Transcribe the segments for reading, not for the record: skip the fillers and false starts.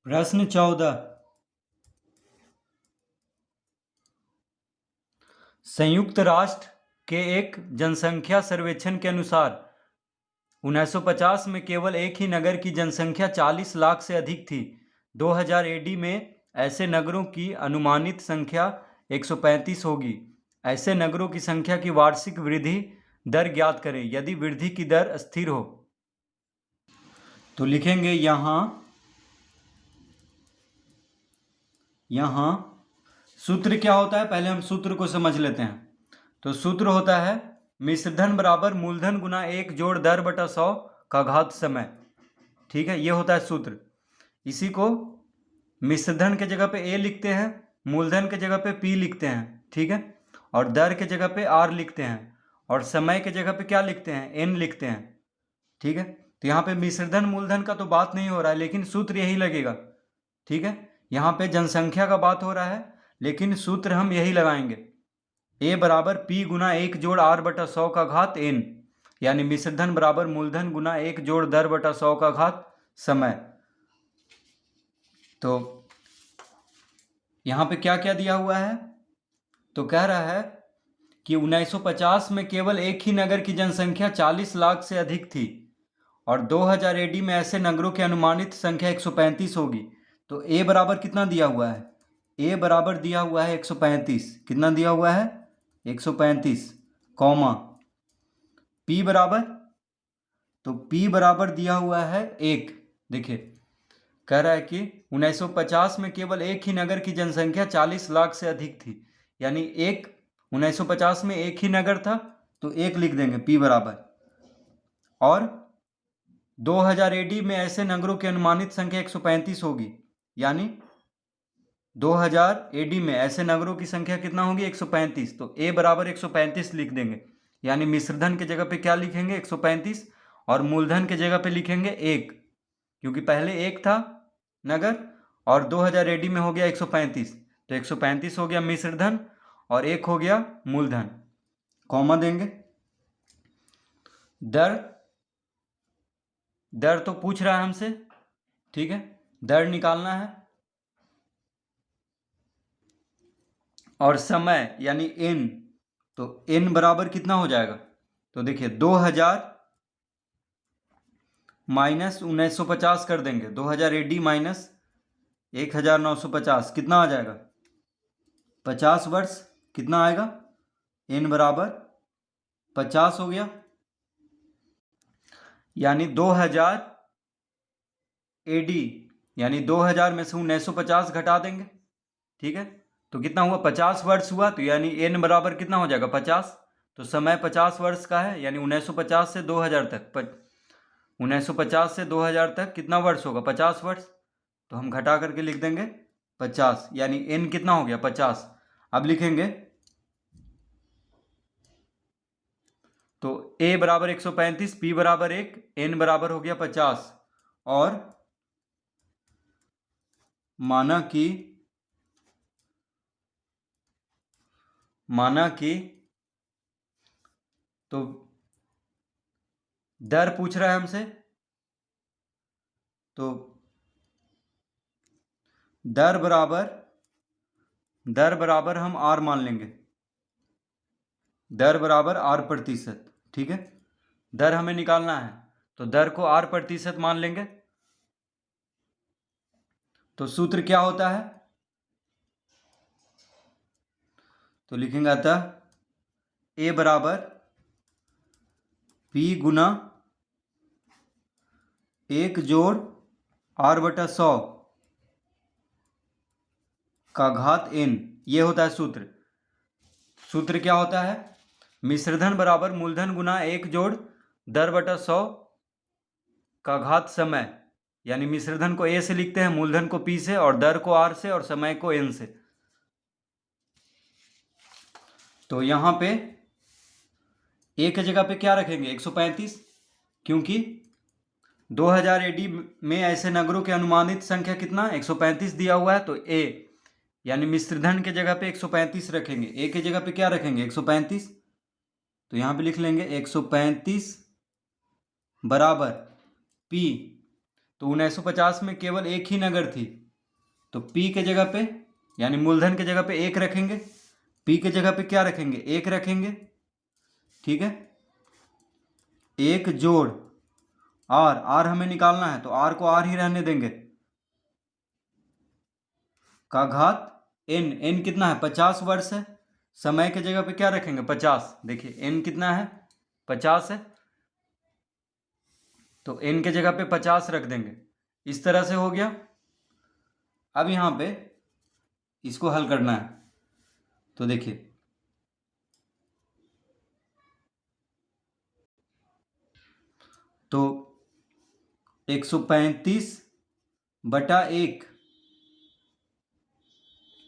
प्रश्न 14। संयुक्त राष्ट्र के एक जनसंख्या सर्वेक्षण के अनुसार 1950 में केवल एक ही नगर की जनसंख्या 40 लाख से अधिक थी। 2000 एडी में ऐसे नगरों की अनुमानित संख्या 135 होगी। ऐसे नगरों की संख्या की वार्षिक वृद्धि दर ज्ञात करें यदि वृद्धि की दर स्थिर हो। तो लिखेंगे यहाँ सूत्र क्या होता है, पहले हम सूत्र को समझ लेते हैं। तो सूत्र होता है मिश्रधन बराबर मूलधन गुना 1 जोड़ दर बटा 100 का घात समय। ठीक है, ये होता है सूत्र। इसी को मिश्रधन के जगह पे ए लिखते हैं, मूलधन के जगह पे पी लिखते हैं, ठीक है, और दर के जगह पे आर लिखते हैं, और समय के जगह पे क्या लिखते हैं, एन लिखते हैं। ठीक है, तो यहाँ पे मिश्रधन मूलधन का तो बात नहीं हो रहा है, लेकिन सूत्र यही लगेगा। ठीक है, यहाँ पे जनसंख्या का बात हो रहा है, लेकिन सूत्र हम यही लगाएंगे, ए बराबर पी गुना 1 जोड़ आर बटा 100 का घात एन, यानी मिश्रधन बराबर मूलधन गुना 1 जोड़ दर बटा 100 का घात समय। तो यहाँ पे क्या क्या दिया हुआ है, तो कह रहा है कि 1950 में केवल एक ही नगर की जनसंख्या 40 लाख से अधिक थी और 2000 एडी में ऐसे नगरों की अनुमानित संख्या 135 होगी। तो ए बराबर कितना दिया हुआ है, ए बराबर दिया हुआ है 135। कितना दिया हुआ है, 135, कॉमा पी बराबर, तो पी बराबर दिया हुआ है 1। देखिए, कह रहा है कि 1950 में केवल एक ही नगर की जनसंख्या 40 लाख से अधिक थी, यानी 1950 में एक ही नगर था, तो 1 लिख देंगे पी बराबर। और 2000 एडी में ऐसे नगरों की अनुमानित संख्या 135 होगी, यानी 2000 एडी में ऐसे नगरों की संख्या कितना होगी, 135। तो ए बराबर 135 लिख देंगे, यानी मिश्रधन के जगह पे क्या लिखेंगे, 135, और मूलधन के जगह पे लिखेंगे 1, क्योंकि पहले 1 था नगर और 2000 एडी में हो गया 135, तो 135 हो गया मिश्रधन और 1 हो गया मूलधन, कॉमा देंगे। दर तो पूछ रहा है हमसे, ठीक है, दर निकालना है, और समय यानी एन, तो एन बराबर कितना हो जाएगा, तो देखिए 2000 माइनस 1950 कर देंगे, 2000 एडी माइनस 1950 कितना आ जाएगा, 50 वर्ष। कितना आएगा, एन बराबर 50 हो गया, यानी 2000 एडी, यानी 2000 में से 1950 घटा देंगे। ठीक है, तो कितना हुआ, 50 वर्ष हुआ, तो यानी एन बराबर कितना हो जाएगा, 50। तो समय 50 वर्ष का है, यानी 1950 से 2000 तक 1950 से 2000 तक कितना वर्ष होगा, 50 वर्ष। तो हम घटा करके लिख देंगे 50, यानी एन कितना हो गया, 50। अब लिखेंगे, तो ए बराबर 135, पी बराबर 1, एन बराबर हो गया 50, और माना कि तो दर पूछ रहा है हमसे, तो दर बराबर हम आर मान लेंगे, दर बराबर आर प्रतिशत। ठीक है, दर हमें निकालना है, तो दर को आर प्रतिशत मान लेंगे। तो सूत्र क्या होता है, तो लिखेंगे अतः ए बराबर पी गुना 1 जोड़ आर बटा 100 का घात एन, ये होता है सूत्र। सूत्र क्या होता है, मिश्रधन बराबर मूलधन गुना 1 जोड़ दर बटा 100 का घात समय, यानी मिश्रधन को ए से लिखते हैं, मूलधन को पी से, और दर को आर से, और समय को एन से। तो यहां पे ए के जगह पे क्या रखेंगे, 135, क्योंकि 2000 एडी में ऐसे नगरों की अनुमानित संख्या कितना, 135 दिया हुआ है, तो ए यानी मिश्रधन के जगह पे 135 रखेंगे, ए के जगह पे क्या रखेंगे, 135। तो यहां पे लिख लेंगे 135 बराबर पी, तो 1950 में केवल एक ही नगर थी, तो P के जगह पे यानी मूलधन के जगह पे 1 रखेंगे, P के जगह पे क्या रखेंगे, 1 रखेंगे। ठीक है, 1 जोड़ R हमें निकालना है तो R को R ही रहने देंगे, का घात N कितना है, 50 वर्ष है। समय के जगह पे क्या रखेंगे, 50। देखिए N कितना है, 50 है, तो N के जगह पे 50 रख देंगे। इस तरह से हो गया। अब यहाँ पे इसको हल करना है, तो देखिए तो 135/1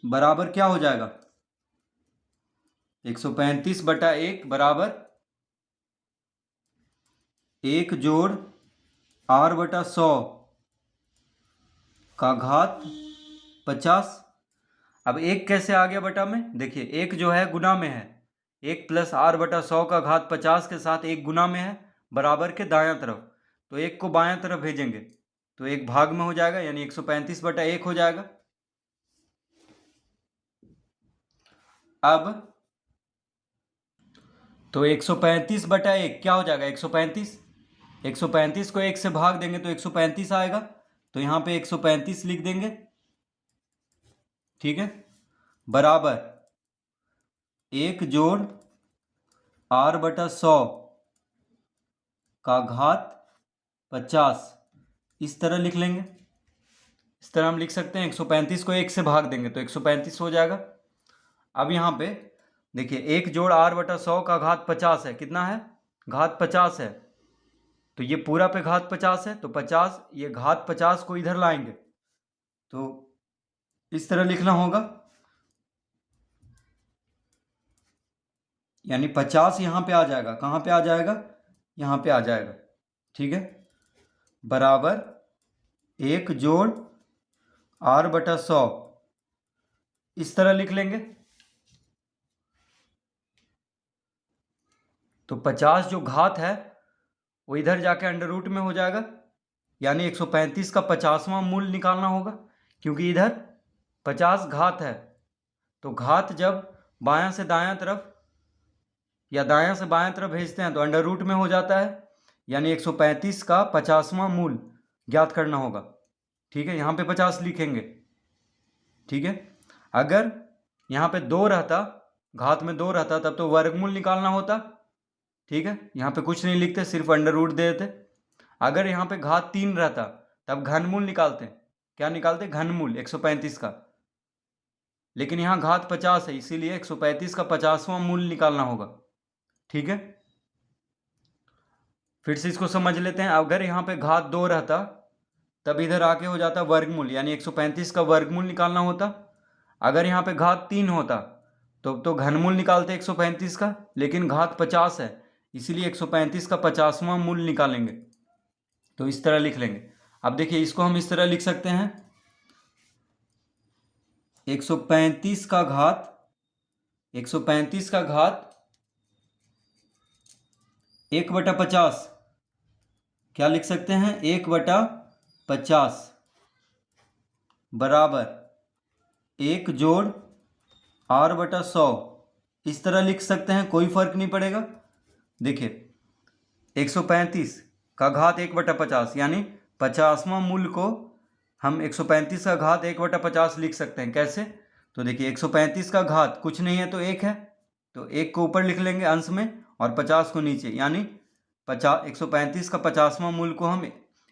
बराबर क्या हो जाएगा, 135/1 बराबर 1 जोड़ R/100 का घात 50। अब 1 कैसे आ गया बटा में, देखिए 1 जो है गुना में है, 1 + R/100 का घात 50 के साथ 1 गुना में है बराबर के दायां तरफ, तो 1 को बायां तरफ भेजेंगे तो 1 भाग में हो जाएगा, यानी 135/1 हो जाएगा। अब तो 135/1 क्या हो जाएगा, 135 को 1 से भाग देंगे तो 135 आएगा, तो यहाँ पे 135 लिख देंगे। ठीक है, बराबर 1 जोड़ R/100 का घात 50, इस तरह लिख लेंगे। इस तरह हम लिख सकते हैं, 135 को 1 से भाग देंगे तो 135 हो जाएगा। अब यहाँ पे देखिए 1 जोड़ R/100 का घात 50 है, कितना है, घात 50 है, तो ये पूरा पे घात 50 है, तो 50, ये घात 50 को इधर लाएंगे तो इस तरह लिखना होगा, यानी 50 यहाँ पे आ जाएगा, कहाँ पे आ जाएगा, यहाँ पे आ जाएगा। ठीक है, बराबर 1 जोड़ R/100, इस तरह लिख लेंगे। तो 50 जो घात है वो इधर जाके अंडर रूट में हो जाएगा, यानी 135 का 50वां मूल निकालना होगा, क्योंकि इधर 50 घात है, तो घात जब बायां से दायां तरफ या दायां से बायां तरफ भेजते हैं तो अंडर रूट में हो जाता है, यानी 135 का 50वां मूल ज्ञात करना होगा। ठीक है, यहाँ पे 50 लिखेंगे। ठीक है, अगर यहाँ पे 2 रहता, घात में 2 रहता तब तो वर्गमूल निकालना होता। ठीक है, यहाँ पे कुछ नहीं लिखते, सिर्फ अंडर रूट दे देते। अगर यहाँ पे घात 3 रहता तब घनमूल निकालते, क्या निकालते, घनमूल 135 का, लेकिन यहाँ घात 50 है, इसीलिए 135 का 50वां मूल निकालना होगा। ठीक है, फिर से इसको समझ लेते हैं। अगर यहाँ पे घात 2 रहता तब इधर आके हो जाता वर्गमूल, यानी 135 का वर्गमूल निकालना होता। अगर यहाँ पे घात 3 होता तो घनमूल निकालते 135 का, लेकिन घात 50 है, इसीलिए 135 का 50वां मूल निकालेंगे, तो इस तरह लिख लेंगे। अब देखिए इसको हम इस तरह लिख सकते हैं, 135 का घात 1/50, क्या लिख सकते हैं, 1/50 बराबर 1 जोड़ R/100, इस तरह लिख सकते हैं, कोई फर्क नहीं पड़ेगा। देखिए 135 का घात 1/50 यानी 50वां मूल को हम 135 का घात 1/50 लिख सकते हैं। कैसे, तो देखिए 135 का घात कुछ नहीं है तो 1 है, तो 1 को ऊपर लिख लेंगे अंश में और 50 को नीचे, यानी 135 का 50वां मूल को हम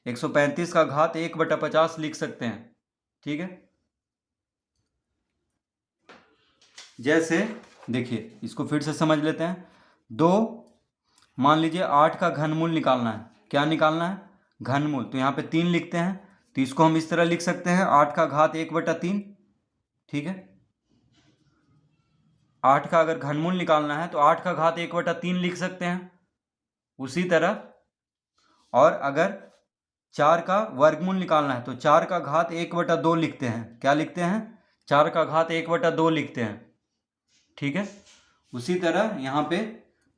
135 का घात 1/50 लिख सकते हैं। ठीक है, जैसे देखिए इसको फिर से समझ लेते हैं। 2, मान लीजिए 8 का घनमूल निकालना है, क्या निकालना है, घनमूल, तो यहाँ पे 3 लिखते हैं, तो इसको हम इस तरह लिख सकते हैं, 8 का घात 1/3। ठीक है, 8 का अगर घनमूल निकालना है तो 8 का घात 1/3 लिख सकते हैं। उसी तरह और अगर 4 का वर्गमूल निकालना है तो 4 का घात 1/2 लिखते हैं, क्या लिखते हैं, 4 का घात 1/2 लिखते हैं। ठीक है, उसी तरह यहाँ पे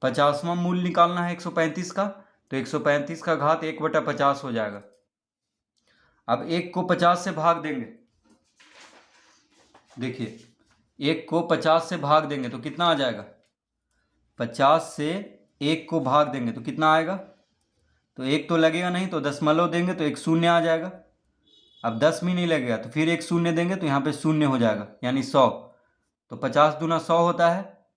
50वां मूल निकालना है 135 का, तो 135 का घात 1/50 हो जाएगा। अब 1 को 50 से भाग देंगे, देखिए 1 को 50 से भाग देंगे तो कितना आ जाएगा, 50 से 1 को भाग देंगे तो कितना आएगा, तो 1 तो लगेगा नहीं, तो दशमलव देंगे तो एक शून्य आ जाएगा। अब 10 भी नहीं लगेगा तो फिर एक शून्य देंगे तो यहाँ पे शून्य हो जाएगा, यानी 100। तो 50 दूना 100 होता है,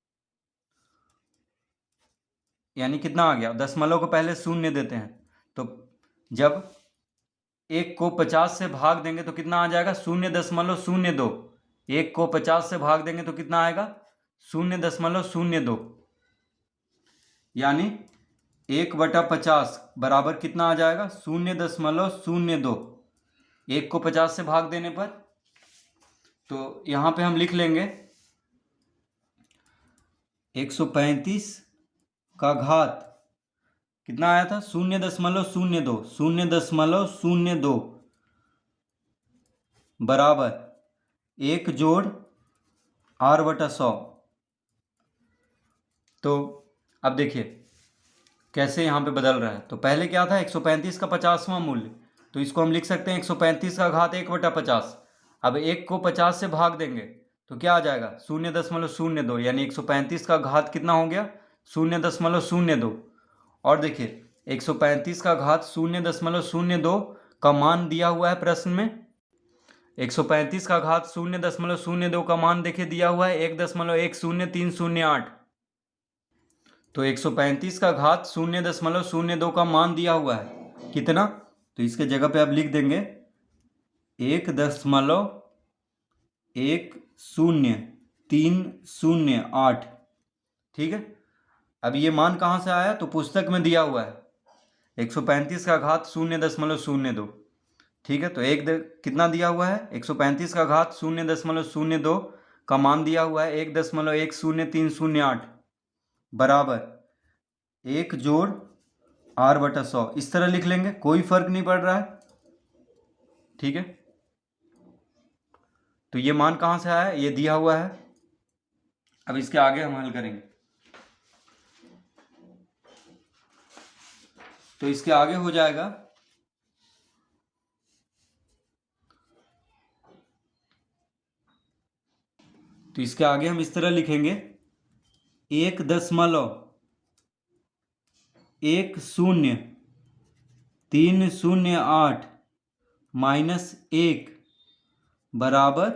यानी कितना आ गया, दशमलव को पहले शून्य देते हैं, तो जब 1 को 50 से भाग देंगे तो कितना आ जाएगा, 0.02। 1 को 50 से भाग देंगे तो कितना आएगा, 0.02, यानी 1/50 बराबर कितना आ जाएगा, 0.02। 1 को 50 से भाग देने पर, तो यहाँ पे हम लिख लेंगे 135 का घात कितना आया था, 0.02, 0.02 बराबर 1 जोड़ r/100। तो अब देखिए कैसे यहाँ पे बदल रहा है। तो पहले क्या था, 135 का 50वां मूल्य, तो इसको हम लिख सकते हैं 135 का घात 1/50। अब 1 को 50 से भाग देंगे तो क्या आ जाएगा, 0.02, यानी 135 का घात कितना हो गया, 0.02। और देखिए 135 का घात 0.02 का मान दिया हुआ है प्रश्न में। 135 का घात 0.02 का मान देखिए दिया हुआ है 1.10308। तो 135 का घात 0.02 का मान दिया हुआ है कितना, तो इसके जगह पे आप लिख देंगे 1.10308। ठीक है। अब ये मान कहाँ से आया, तो पुस्तक में दिया हुआ है 135 का घात 0.02। ठीक है, तो कितना दिया हुआ है, 135 का घात 0.02 का मान दिया हुआ है 1.10308 बराबर 1 जोड़ r/100। इस तरह लिख लेंगे, कोई फर्क नहीं पड़ रहा है। ठीक है, तो ये मान कहाँ से आया, ये दिया हुआ है। अब इसके आगे हम हल करेंगे। तो इसके आगे हो जाएगा तो इसके आगे हम इस तरह लिखेंगे 1.10308 -1 बराबर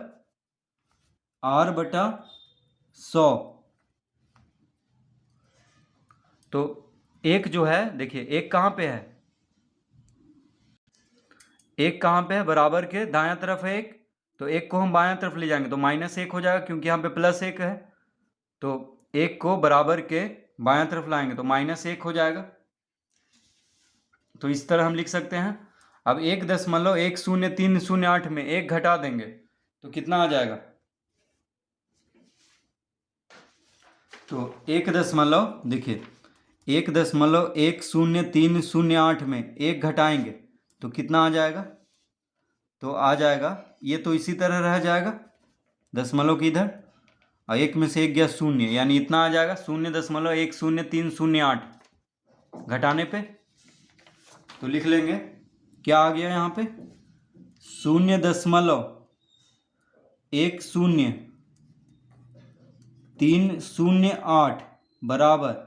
r/100। तो एक जो है, देखिए एक कहाँ पे है, एक कहाँ पे है, बराबर के दायां तरफ है एक, तो एक को हम बायां तरफ ले जाएंगे तो -1 हो जाएगा, क्योंकि यहाँ पे +1 है। तो एक को बराबर के बायां तरफ लाएंगे तो -1 हो जाएगा। तो इस तरह हम लिख सकते हैं। अब 1.10308 में 1 घटा देंगे तो कितना आ जाएगा, तो देखिए 1.10308 में 1 घटाएंगे तो कितना आ जाएगा, तो आ जाएगा, ये तो इसी तरह रह जाएगा दशमलव की इधर, और 1 में से 1 गया 0, यानी इतना आ जाएगा 0.10308 घटाने पे। तो लिख लेंगे क्या आ गया यहाँ पे, 0.10308 बराबर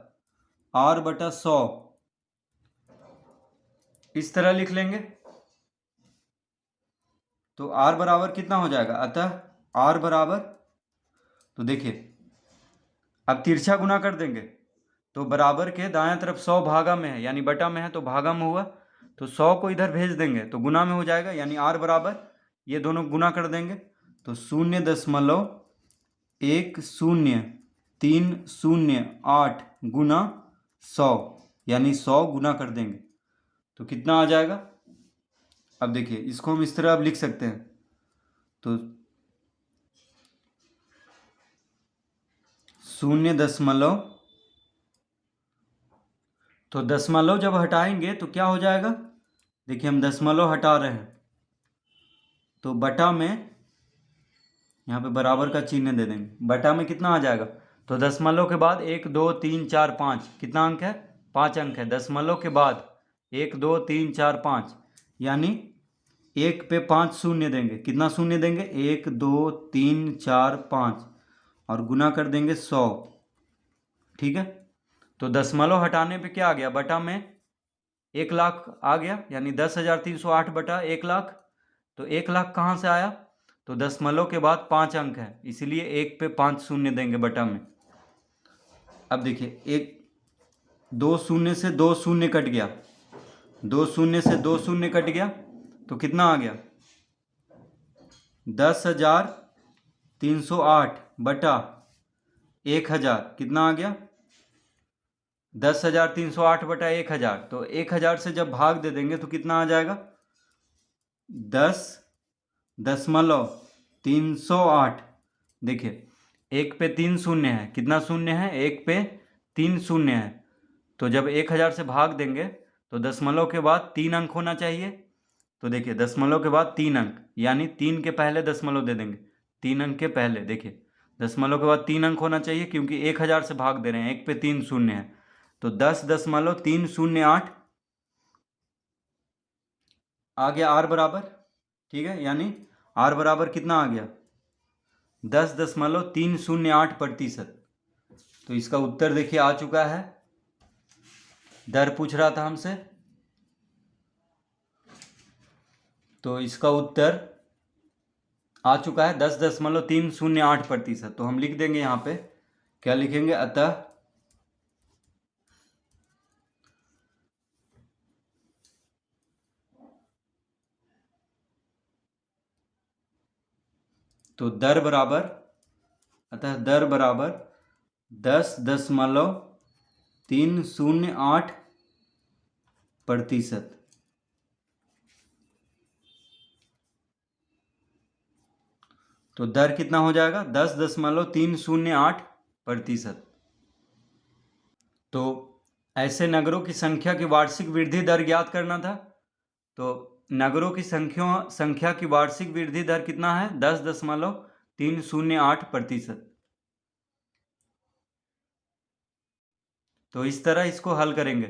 r/100। इस तरह लिख लेंगे। तो r बराबर कितना हो जाएगा, अतः r बराबर, तो देखिए अब तिरछा गुना कर देंगे तो बराबर के दायां तरफ 100 भागा में है, यानी बटा में है तो भागा में हुआ, तो 100 को इधर भेज देंगे तो गुना में हो जाएगा, यानी r बराबर, ये दोनों गुना कर देंगे तो 0.10308 गुना 100, यानी 100 गुना कर देंगे तो कितना आ जाएगा। अब देखिए इसको हम इस तरह अब लिख सकते हैं, तो 0. तो दशमलव जब हटाएंगे तो क्या हो जाएगा, देखिए हम दशमलव हटा रहे हैं तो बटा में, यहाँ पे बराबर का चिन्ह दे देंगे, बटा में कितना आ जाएगा, तो दशमलव के बाद 1 2 3 4 5 कितना अंक है, 5 अंक है। दशमलव के बाद 1 2 3 4 5, यानी 1 पे 5 शून्य देंगे। कितना शून्य देंगे? 1 2 3 4 5 और गुना कर देंगे 100। ठीक है, तो दशमलव हटाने पे क्या आ गया? बटा में 1 लाख आ गया, यानी 10,308 बटा 1 लाख। तो 1 लाख कहाँ से आया? तो दशमलव के बाद 5 अंक है, इसलिए 1 पे 5 शून्य देंगे बटा में। अब देखिए, 2 शून्य से 2 शून्य कट गया, 2 शून्य से 2 शून्य कट गया, तो कितना आ गया? 10,308 बटा 1,000। कितना आ गया? 10,308 बटा 1,000। तो 1,000 से जब भाग दे देंगे तो कितना आ जाएगा? 10,308। देखिए, 1 पे 3 शून्य है। कितना शून्य है? 1 पे 3 शून्य है। तो जब 1,000 से भाग देंगे तो दशमलव के बाद 3 अंक होना चाहिए। तो देखिए, दशमलव के बाद 3 अंक, यानी 3 के पहले दशमलव दे देंगे। 3 अंक के पहले, देखिए, दशमलव के बाद 3 अंक होना चाहिए, क्योंकि 1,000 से भाग दे रहे हैं। 1 पे 3 शून्य है, तो 10,308 आ गया आर बराबर। ठीक है, यानी आर बराबर कितना आ गया? 10,308%। तो इसका उत्तर देखिए आ चुका है। दर पूछ रहा था हमसे, तो इसका उत्तर आ चुका है 10,308%। तो हम लिख देंगे यहाँ पे, क्या लिखेंगे? अतः तो दर बराबर 10,308%। तो दर कितना हो जाएगा? 10,308%। तो ऐसे नगरों की संख्या की वार्षिक वृद्धि दर ज्ञात करना था। तो नगरों की संख्या की वार्षिक वृद्धि दर कितना है? 10,308%। तो इस तरह इसको हल करेंगे।